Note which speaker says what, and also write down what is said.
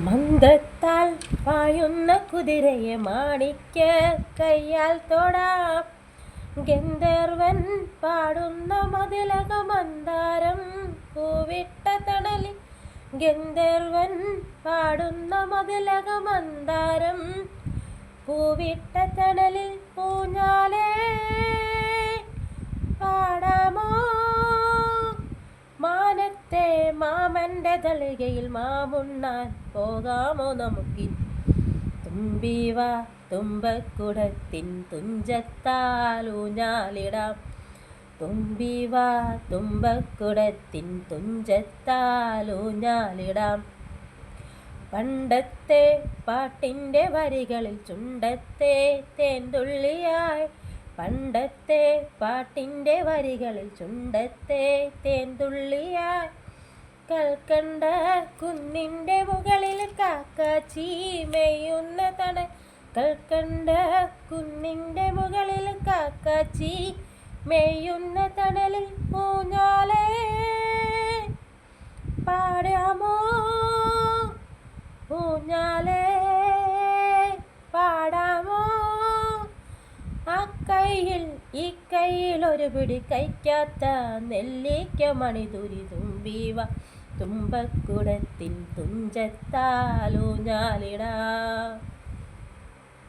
Speaker 1: മന്ദത്താൽ പായുന്ന കുതിരയെ മാണിക്യ കയ്യാൽ തൊടാം. ഗന്ധർവൻ പാടുന്ന മതിലക മന്ദാരം പൂവിട്ട തണലിൽ. ഗന്ധർവൻ പാടുന്ന മതിലക മന്ദാരം പൂവിട്ട തണലിൽ പൂഞ്ഞാലേ പാടാമോ? മാനത്തെ മാമൻ്റെ തളികയിൽ മാമുണ്ണാൻ പോകാമോ നമുക്കിനി? തുമ്പിവ തുമ്പക്കുടത്തിൻ തുഞ്ചത്താൽ ഊഞ്ഞാലിടാം. തുമ്പിവ തുമ്പക്കുടത്തിൻ തുഞ്ചത്താൽ ഊഞ്ഞാലിടാം. പണ്ടത്തെ പാട്ടിൻ്റെ വരികളിൽ ചുണ്ടത്തെ തേൻതുള്ളിയായി. പണ്ടത്തെ പാട്ടിൻ്റെ വരികളിൽ ചുണ്ടത്തെ തേൻതുള്ളിയായി. കൽക്കണ്ട കുന്നിൻ്റെ മുകളിൽ കാക്കാച്ചി മേയുന്ന തണൽ. കൽക്കണ്ട കുന്നിൻ്റെ മുകളിൽ കാക്കാച്ചി മേയുന്ന തണലിൽ പൂഞ്ഞാലേ പാടാമോ? പൂഞ്ഞാലേ പാടാമോ? ആ കയ്യിൽ ഈ കയ്യിൽ ഒരു പിടി കഴിക്കാത്ത നെല്ലിക്ക മണിതുരി. തുമ്പിവ തുമ്പക്കുടത്തിൻ തുഞ്ചത്താൽ ഊഞ്ഞാലിടാം.